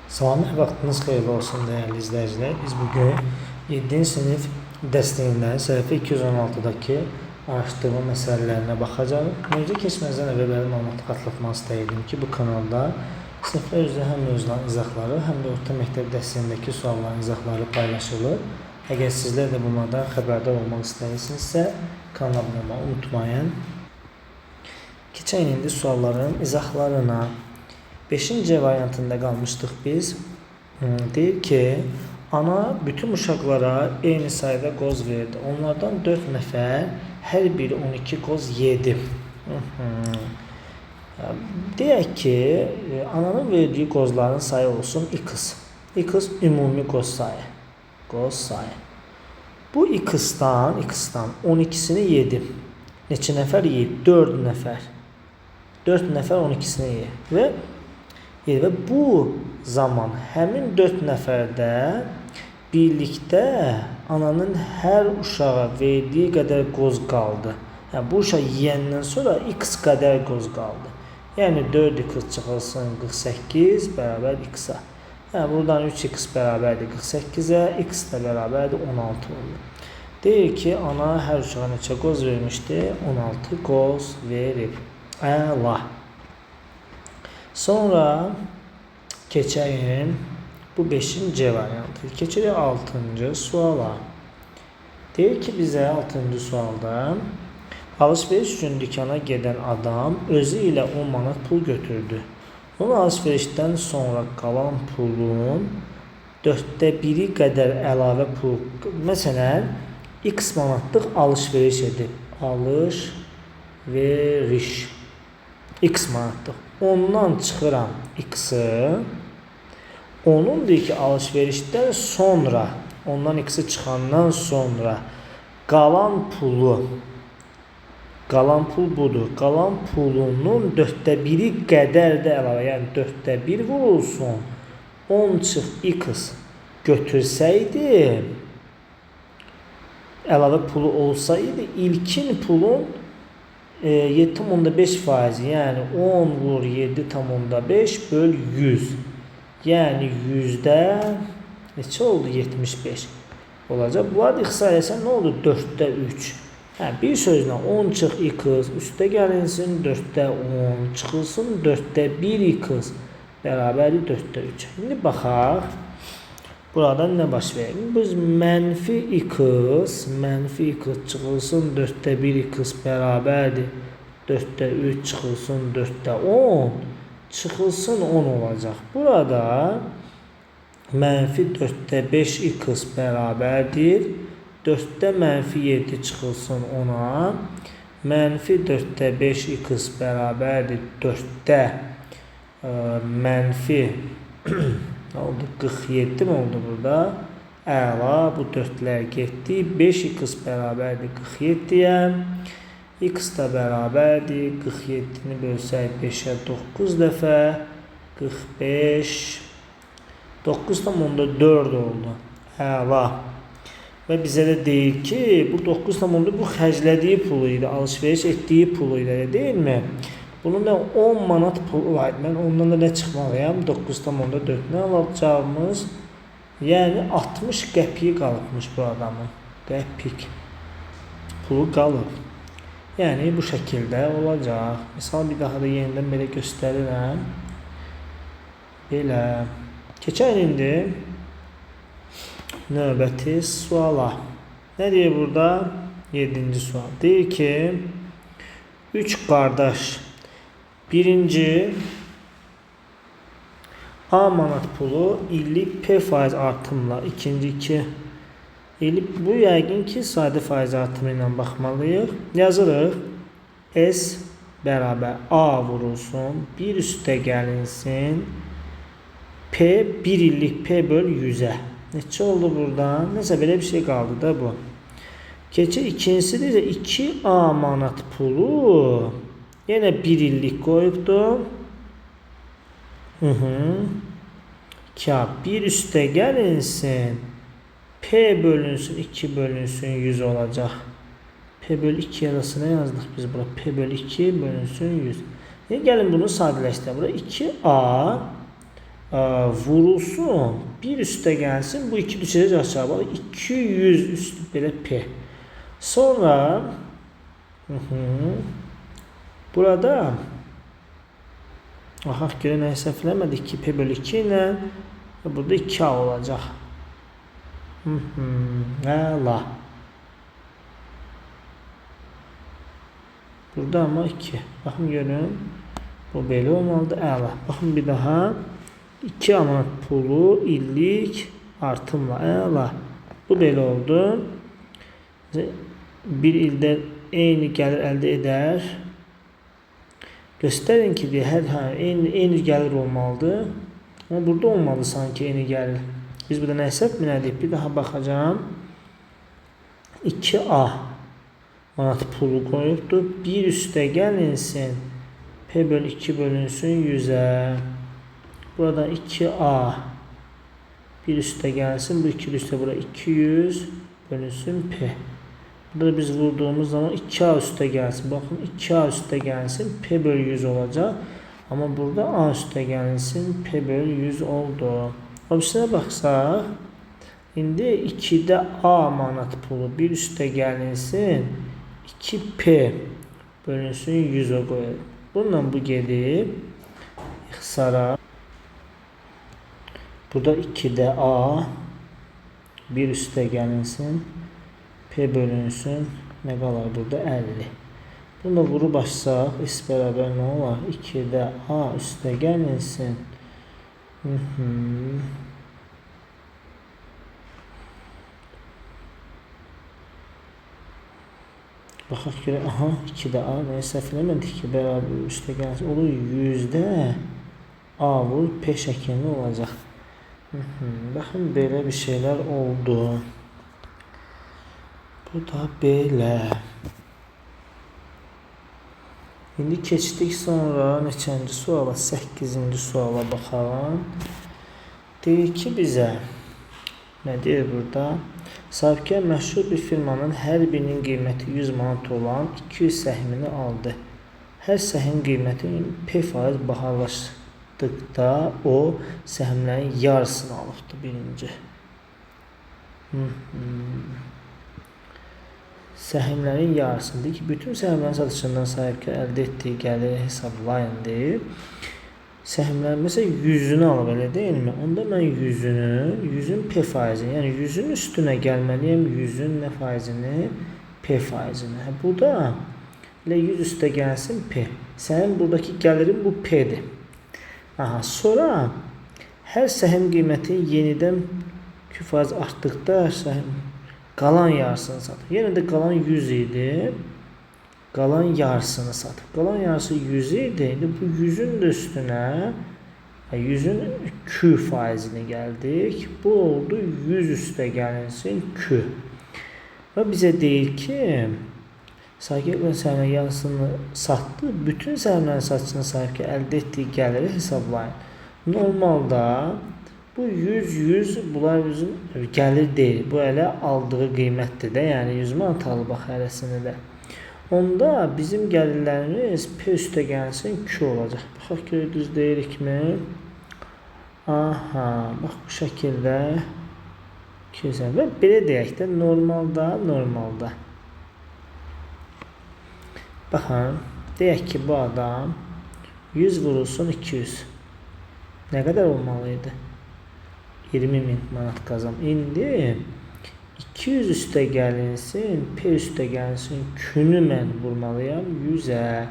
Salam, vaxtınız xeyirli olsun değerli izleyiciler. Biz bugün 7. sınıf dəstəyindən səhifə 216-dakı araşdırma məsələlərine baxacağıq. Mövzu keçməzdən əvvəl belə məlumatı xatırlatmaq istəyirdim ki, bu kanalda sınıflar üzrə həm mövzuların izahları, həm də orta məktəb dəstəyindəki sualların izahları paylaşılır. Əgər sizlər də bunlardan xəbərdar olmaq istəyirsinizsə, kanala abunə olmayı unutmayın. Keçən indi sualların izahlarına 5-ci variantında qalmışdıq biz. Deyir ki, ana bütün uşaqlara eyni sayıda qoz verdi. Onlardan 4 nəfər, hər biri 12 qoz yedi. Deyək ki, ananın verdiyi qozların sayı olsun x. X ümumi qoz sayı. Bu x-dan 12'sini yedi. Neçə nəfər yeyib? 4 nəfər. 4 nəfər 12'sini yeyib. Və bu zaman həmin 4 nəfərdə birlikdə ananın hər uşağa verdiyi qədər qoz qaldı. Yəni, bu uşaq yeyəndən sonra x qədər qoz qaldı. Yəni 4x çıxılsın 48 bərabər x-a. Yəni buradan 3x bərabərdir 48-ə, x də bərabərdir 16 olur. Deyir ki, ana hər uşağa neçə qoz vermişdi? 16 qoz verib. Əla. Sonra keçəyim bu 5-ci variantı. Keçirik 6-cı suala. Deyir ki, bizə 6-cı sualda alışveriş üçün dükana gedən adam özü ilə 10 manat pul götürdü. Onun alışverişdən sonra qalan pulun 1/4 qədər əlavə pul, məsələn, x manatlıq alışveriş edib. Alışveriş. X manatlıq. Ondan çıxıram x-i. Onun deyir ki, alışverişdən sonra, ondan x-i çıxandan sonra qalan pul budur. Qalan pulunun 1/4 qədər də əlavə, yəni 1/4 vurulsun. 10 çıx x götürsəydi, əlavə pulu olsaydı, ilkin pulun 7,5%, yəni 10 vur 7,5 böl 100. Yəni 100-də neçə oldu? 75 olacaq. Bu arada ixtisar etsən nə oldu? 4/3. Bir sözlə 10 çıx x üstə gəlinsin 4/10 çıxılsın 1/4 x bərabərdir 4/3. İndi baxaq. Buradan nə baş verir? Biz mənfi x çıxılsın 1/4 x bərabərdir 4/3 çıxılsın 4/10 çıxılsın 10 olacaq. Burada mənfi 4/5 x bərabərdir 4-də mənfi 7 çıxılsın 10'a. Mənfi 4/5 x bərabərdir 4-də mənfi ne oldu? 47 mi oldu burada? Əla, bu 4'lər getdi. 5x bərabərdir 47'yə. X da bərabərdir 47'ni bölsək 5'ə 9 dəfə 45 9,4 oldu. Əla. Və bizə də deyir ki, bu 9,4 bu xərclədiyi pulu idi, alışveriş etdiyi pulu idi, deyilmi? Bunun da 10 manat pulu var. Mən ondan da nə çıxmalıyam? 9,4 nə alacağımız? Yəni 60 qəpiyi qalıbmış bu adamın. Qəpik pulu qalıb. Yəni bu şəkildə olacaq. Misal bir daha da yenidən belə göstərirəm. Belə. Keçək indi növbəti suala. Nə deyir burada? 7-ci sual. Deyir ki, 3 qardaş. Birinci A manat pulu illik P faiz artımla, ikinci 2 illik, bu yəqin ki sadə faiz artımı ilə baxmalıyıq. Yazırıq S bərabər A vurulsun 1 üstə gəlinsin P 1 illik P böl 100'ə. Neçə oldu buradan? Nəsə belə bir şey qaldı da bu. Keçir ikincisi də 2A manat pulu yenə 1 illik qoyubdu. 1 üstə gəlinsin P bölünsün 2 bölünsün 100 olacaq. P bölü 2 arasına yazdıq biz bura. P bölü 2 bölünsün 100. Gəlin bunu sadələşdirək. Bura 2A vurulsun, bir üstə gəlsin, bu 2 düşəcək aşağı. Bax 200 üstü belə P. Sonra burada aha görə nəyi səhvləmədik ki, P bölü 2 ilə burada 2A olacaq. Əla. Burada ama 2. Baxın görün. Bu belə olmalıdır. Əla. Baxın bir daha. 2 amanat pulu illik artımla. Əla. Bu belə oldu. Bir ildə eyni gəlir əldə edər. Göstərin ki, eyni gəlir olmalıdır. Ama burada olmalı sanki eyni gəlir. Biz burada nə hesab elədik? Bir daha baxacağım. 2A manat pulu qoyubdur. 1 üstə gəlinsin. P bölü 2 bölünsün 100'ə. Burada 2A 1 üstə gəlsin. Bu 2 üstə bura 200 bölünsün P. Burada biz vurduğumuz zaman 2A üstə gəlsin. Bakın 2A üstə gəlsin. P bölü 100 olacaq. Ama burada A üstə gəlsin. P bölü 100 oldu. Obisinə baxsaq. İndi 2'də A manat pulu 1 üstə gəlinsin. 2P bölünsün 100'ə qoyalım. Bununla bu gedib ixtisara. Burada 2'də A 1 üstə gəlinsin. P bölünsün. Nə qalar burada? 50. Bunu vurub açsaq, S bərabər nə olar? 2'də A üstə gəlinsin. Baxaq görə, aha 2'də A nəyə səhv eləmədik ki, bərabər üstə gəlsin. Olur 100'də A vur P şəklində olacaq. Baxın belə bir şeylər oldu. Bu da belə. İndi keçdik sonra neçənci suala? 8-ci suala baxalım. Deyir ki bizə, nə deyir burada? Sahibkar məşhur bir firmanın hər birinin qiyməti 100 manat olan 200 səhmini aldı. Hər səhmin qiyməti P% bahalaşdıqda o səhmlərin yarısını alıbdı birinci. Səhmlərin yarısını ki, bütün səhmlərin satışından sahibkar əldə etdiyi gəliri hesablayın deyir. Səhmlərin məsələn 100'ünü alıb elə deyilmi? Onda mən 100'ün P faizini, yəni 100'ün üstünə gəlməliyəm 100'ün nə faizini? P faizini. Bu da elə 100 üstə gəlsin P. Sənin buradakı gəlirin bu P'dir. Aha, sonra hər səhm qiyməti yenidən 2% artdıqda qalan yarısını satır. Yenə də qalan 100 idi. Qalan yarısını satır. Qalan yarısı 100 idi. İndi bu 100'ün də üstünə 100'ün Q faizini gəldik. Bu oldu 100 üstə gəlinsin Q. Və bizə deyir ki, sahibkar səhmlərin yarısını satdı. Bütün səhmlərin satışına sahibkar əldə etdiyi gəliri hesablayın. Normalda bu 100 bunlar bizim gəlir deyil. Bu elə aldığı qiymətdir də. Yəni 100 manat alıb bax hərəsini də. Onda bizim gəlirlərimiz P üstə gəlsin Q olacaq. Baxaq görə düz deyirikmi? Aha, bax bu şəkildə keçək. Və belə deyək də normalda. Baxın, deyək ki bu adam 100 vurulsun 200. Nə qədər olmalıydı? 20.000 manat qazan. İndi 200 üstə gəlinsin, P üstə gəlinsin, Q-nü mən vurmalıyam 100'ə.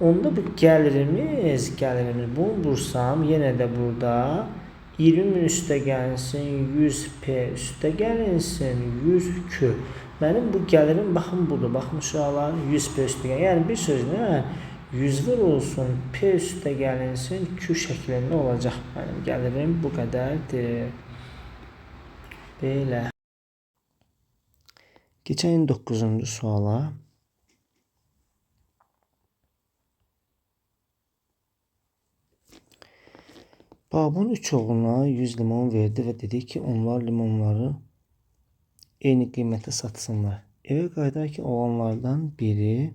Onda bu gəlirimiz bunu vursam, yenə də burada 20.000 üstə gəlinsin, 100 P üstə gəlinsin, 100 Q. Mənim bu gəlirim baxın budur. Baxın uşaqlar 100 P üstə gəlinsin. Yəni bir sözlə 100 vurulsun, P üstə gəlinsin, Q şəklində olacaq. Mənim gəlirim bu qədərdir. Belə. Keçən 9-cu suala. Babın 3 oğluna 100 limon verdi və dedi ki, onlar limonları eyni qiymətə satsınlar. Evə qayıdarkən oğlanlardan biri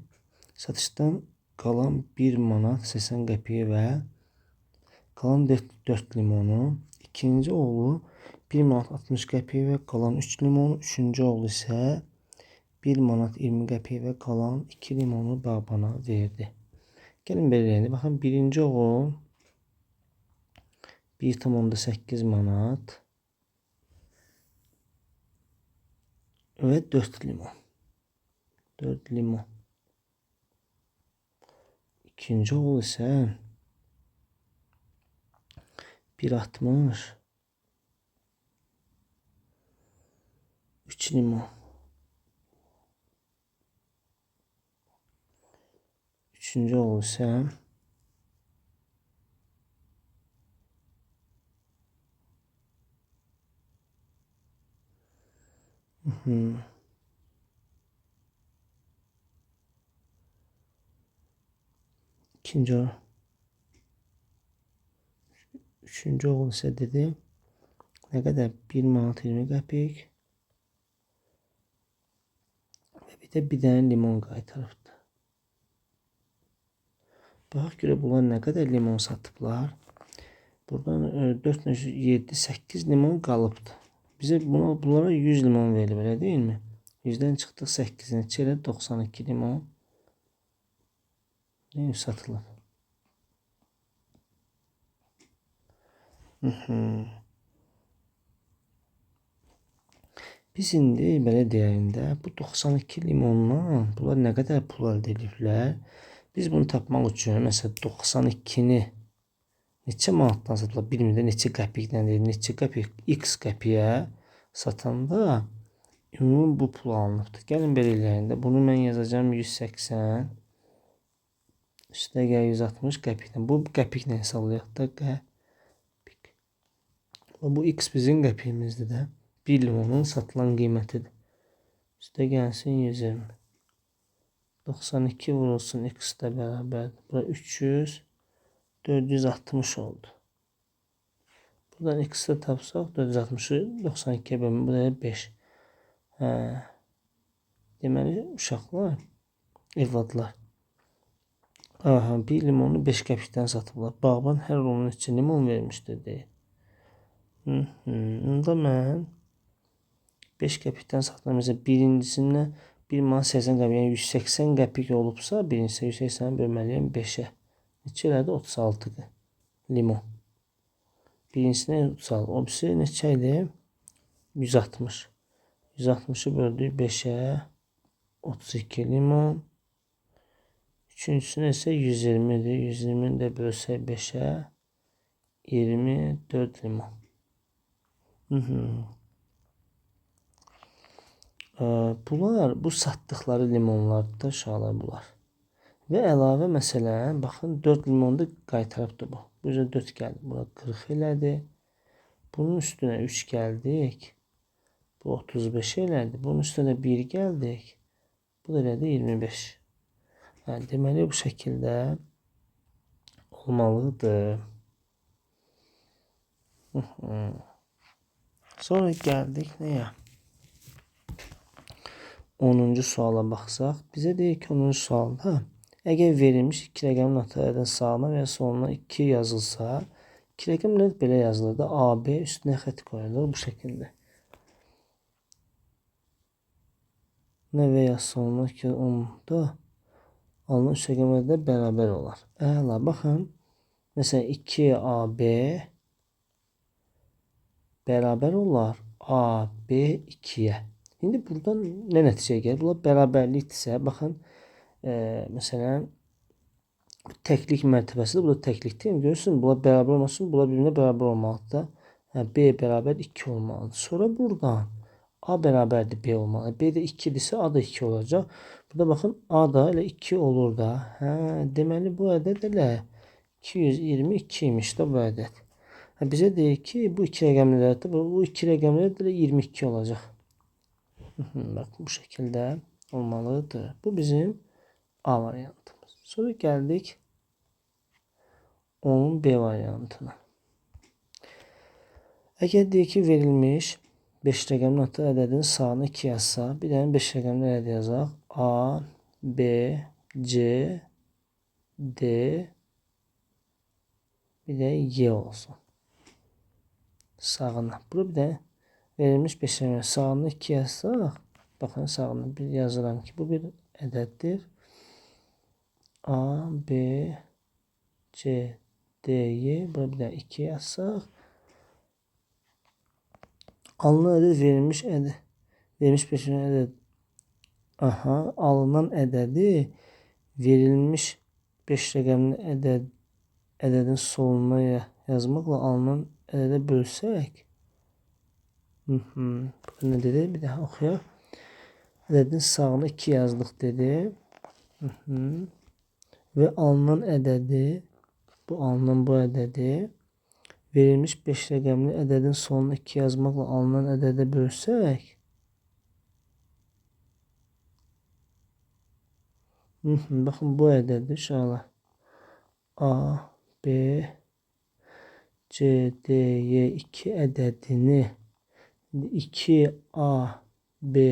satışdan qalan 1 manat 80 qəpiyə və Qalan 4 limonu. İkinci oğlu 1 manat 60 qəpik və qalan 3 limonu. Üçüncü oğlu isə 1 manat 20 qəpik və qalan 2 limonu bağbana verdi. Gəlin belirləyək. Baxın, birinci oğul 1,8 manat və 4 limon. 4 limon. İkinci oğul isə 1,60 3 limon. Üçüncü oğul isə 3-cü oğul isə dedi nə qədər? 1 manat 20 qəpik və bir dənə limon qaytarıbdı. Baxaq görə bunlar nə qədər limon satıblar. Buradan 4, 7, 8 limon qalıbdı. Bizə bunlara 100 limon verilib, elə deyilmi? 100-dən çıxdıq 8-in içi elə 92 limon satılıb. Biz indi belə deyəndə bu 92 limondan bunlar nə qədər pul əldə ediblər? Biz bunu tapmaq üçün məsələn 92-ni neçə manatdan satılır? Bilmirəm neçə qəpikdən deyil, neçə qəpik x qəpiyə satanda ümumi bu pul alınıbdır. Gəlin belə eləyəndə bunu mən yazacağım 180 üstəgəl 160 qəpikdən. Bu qəpiklə hesablayaq da qəpik. Bu x bizim qəpiyimizdir də. 1 limonun satılan qiymətidir. Üstə gəlsin 120. 92 vurulsun x də bərabərdir. Bura 300, 460 oldu. Buradan x-də tapsaq 460-ı 92-yə bölmək, bu da 5. Deməli uşaqlar, evladlar. 1 limonu 5 qəpikdən satıblar. Bağban hər onun için limon vermişdir deyir. Onda mən 5 qəpikdən satılan mesela birincisindən 1 manat 80 qəpik, yəni 180 qəpik olubsa, birincisi 180 bölməliyəm 5-ə. Neçə elədi? 36 limon. Birincisinə 36, o birisi neçə idi? 160. 160'ı böldük 5'ə 32 limon. Üçüncüsünə isə 120'dir. 120'ni də bölsək 5'ə 24 limon. Bunlar bu satdıqları limonlardır uşaqlar bunlar. Və əlavə məsələn, baxın 4 limonu da qaytarıbdır bu. Bu üzrə 4 gəldi. Bura 40 elədi. Bunun üstünə 3 gəldik. Bu 35 elədi. Bunun üstünə 1 gəldik. Bu da elədi 25. Deməli bu şəkildə olmalıdır. Sonra gəldik nəyə? 10-cu suala baxsaq, bizə deyir ki 10-cu sualda əgər verilmiş 2 rəqəmin ətələrdən sağına və ya soluna 2 yazılsa, 2 rəqəmlər belə yazılır da, A, B üstünə xətt qoyulur bu şəkildə. Nə və ya soluna ki 10-da alınan 3 rəqəmlər də bərabər olar. Əla, baxın, məsələn 2AB bərabər olar A, B 2-yə. İndi buradan nə nəticəyə gəlir? Bunlar bərabərlikdirsə, baxın, məsələn, təklik mərtəbəsidir, bu da təklikdir. Görürsünüz, bunlar bərabər olmasın, bunlar birbirine bərabər olmalıdır. B bərabər 2 olmalıdır. Sonra buradan A bərabərdir B olmalı. B də 2-dirsə, A da 2 olacaq. Burada baxın, A da elə 2 olur da. Deməli, bu ədəd elə 222 imiş də bu ədəd. Bizə deyir ki, bu 2 rəqəmlərdə, bu 2 rəqəmlərdə elə 22 olacaq. Bak bu şekilde olmalıdır. Bu bizim A variantımız. Sonra geldik onun B variantına. Eğer deyir ki verilmiş 5 rəqəmli atı ədədin sağına 2 yazsa, bir dənə 5 rəqəmli ədəd yazaq. A, B, C, D, bir də Y olsun. Sağına. Bura bir də verilmiş 5'lərin sağına 2 yazsaq, baxın sağına bir yazıram ki, bu bir ədəddir. A, B, C, D, Y. Bura bir də 2 yazsaq. Alınan ədəd verilmiş 5'lərin ədəd. Aha, alınan ədədi verilmiş 5 rəqəmli ədədin soluna yazmaqla alınan ədədə bölsək. Bakın ne dedi? Bir daha oxuyaq. Ədədin sağına 2 yazdıq dedi. Və alınan ədədi, bu ədədi verilmiş 5 rəqəmli ədədin sonuna 2 yazmaqla alınan ədədə bölsək. Baxın bu ədədir uşaqlar. A, B, C, D, Y 2 ədədini 2A, B,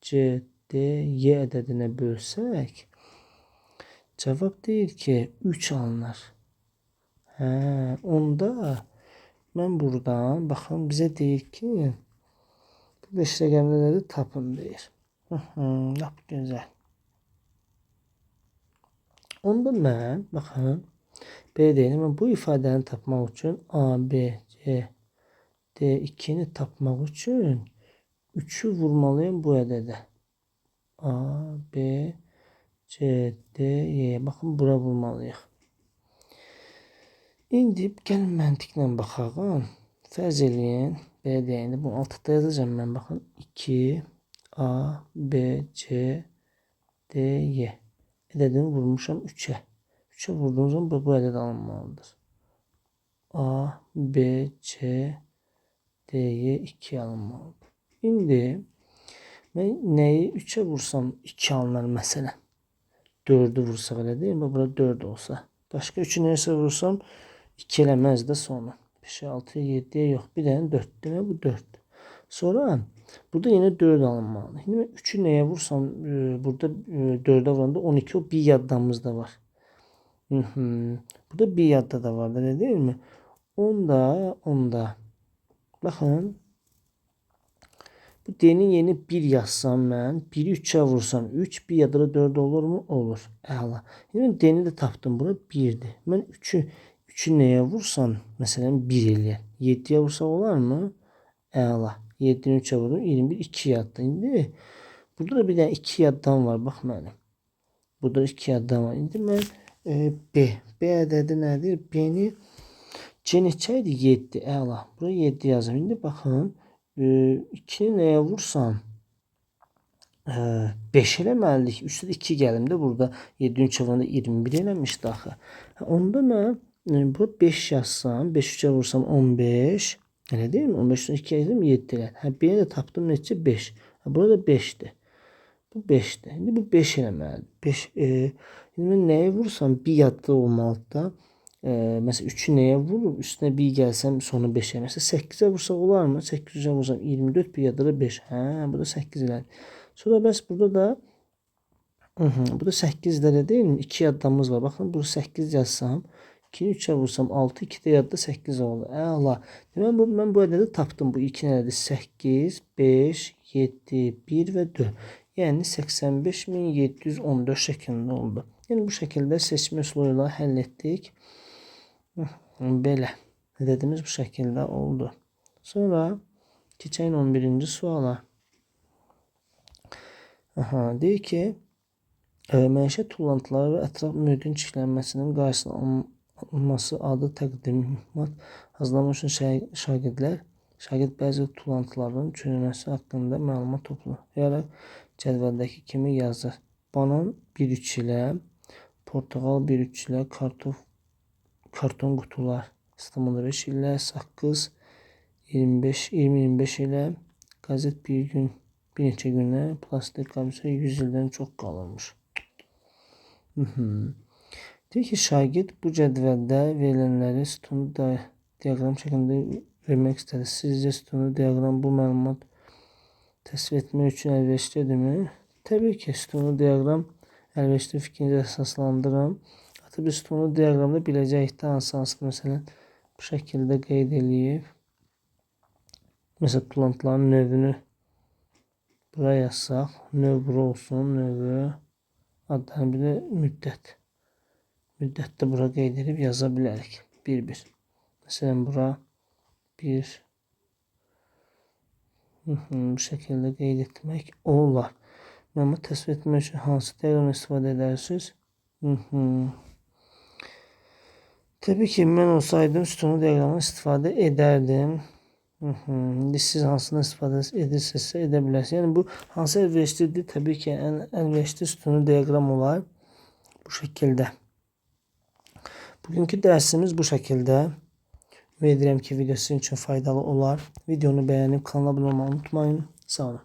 C, D, Y ədədinə bölsək, cavab deyir ki 3 alınır. Onda mən buradan baxın bizə deyir ki 5 rəqəmləri tapın deyir. Lap gözəl. Onda mən baxın belə deyim, mən bu ifadəni tapmaq üçün A, B, C, D2-ni tapmaq üçün 3'ü vurmalıyım bu ədədə. A, B, C, D, Y. Baxın bura vurmalıyıq. İndi gəlin məntiqlə baxaq. Fərz eləyin. Belə deyəndə bunu altıda yazacağım mən baxın. 2 A, B, C, D, Y. Ədədini vurmuşam 3'ə. 3'ə vurduğum zaman bu ədəd alınmalıdır. A, B, C, D, Y 2 alınmalıdır. İndi mən nəyi 3'ə vursam 2 alınır məsələn. 4'ü vursaq elə deyil mi? Bura 4 olsa. Başqa 3'ü neysə vursam 2 eləməz də sonu. 5, 6, 7 yox. Bir dənə 4. Demək bu 4. Sonra burada yine 4 alınmalı. Şimdi ben 3'ü nəyə vursam burada 4'ə vuranda 12 o bir yaddamızda var. Burada bir yadda da var öyle değil mi? Onda. Bakın. Bu D'nin yeni 1 yazsam mən 1'i 3'ə vursam 3 bir yadda da 4 olur mu? Olur. Əla. Şimdi D'ni de tapdım. Bura 1'dir. Mən 3'ü nəyə vursam məsələn 1 eləyər. 7'ye vursaq olar mı? Əla. 7'ni 3'ə vurdum. 21 2 yadda. İndi burada da bir dənə 2 yaddan var. Bax mənim. Burada 2 yaddan var. İndi mən B ədədi nədir? B'ni C neçə idi? 7. Əla. Buraya 7 yazım. İndi baxın. 2'ni nəyə vursam 5 eləməlidir. 3'də 2 gəlimdə burada 7'nin 3'ə vuranda 21 eləmişdi axı. Onda mən bu 5 yazsam, 5 3'ə vursam 15. Elə deyil mi? 15'dən 2 yazdım 7 elə. B'ni də tapdım neçə? 5. Burada 5'dir. Bu 5'dir. İndi bu 5 eləməlidir. 5 şimdi mən nəyə vursam bir yadda olmalıdır da. Mesela 3'ü nəyə vurup üstüne 1 gəlsəm sonu 5'ə. Mesela 8'ə vursaq olar mı? 8'ə vursam 24 bir yadda da 5. Bu da 8 elədir. Sonra bəs burada da bu da 8 də değil mi? 2 yaddamız var. Baxın burada 8 yazsam 2'ni 3'ə vursam 6, 2 də yadda 8 oldu. Əla. Demək mən bu ədədi tapdım. Bu 2 nədir? 8, 5, 7, 1 və 4. Yəni 85.714 şəklində oldu. Yəni bu şəkildə seçmə üsulu ilə həll etdik. Belə. Ədədimiz bu şəkildə oldu. Sonra keçək 11-ci suala. Deyir ki, məişət tullantıları və ətraf mühitin çirklənməsinin qarşısının alınması adı təqdimat hazırlamaq üçün şagird bəzi tullantıların çürüməsi haqqında məlumat toplayaraq cədvəldəki kimi yazır. Banan 1-3 ilə, portağal 1-3 ilə, karton qutular 5 ilə, saqqız 20-25 ilə, qazet bir neçə günə, plastik qabısı 100 ildən çox qalırmış. Deyir ki, şagird bu cədvəldə verilənləri sütunu diaqram şəklində vermək istədir. Sizcə sütunu diaqram bu məlumat təsvir etmək üçün əlverişlidirmi? Təbii ki, sütunu diaqram əlverişli fikrinizi əsaslandırın. Artıq biz sütunu diaqramda biləcəyik də hansı məsələn bu şəkildə qeyd eləyib. Məsələn tullantıların növünü bura yazsaq, növ bura olsun, növü, adlarını bir də müddət. Müddətdə bura qeyd edib yaza bilərik. 1-1. Məsələn bura 1. Bu şəkildə qeyd etmək olar. Məlumat təsvir etmək üçün hansı diaqramdan istifadə edərsiniz? Təbii ki, mən olsaydım sütunu diaqramından istifadə edərdim. Siz hansından istifadə edirsinizsə edə bilərsiniz. Yəni bu hansı əlverişlidir? Təbii ki, ən əlverişli sütunu diaqram olar bu şəkildə. Bugünkü dərsimiz bu şəkildə. Ümid edirəm ki, video sizin üçün faydalı olar. Videonu bəyənib kanala abunə olmayı unutmayın. Sağ olun.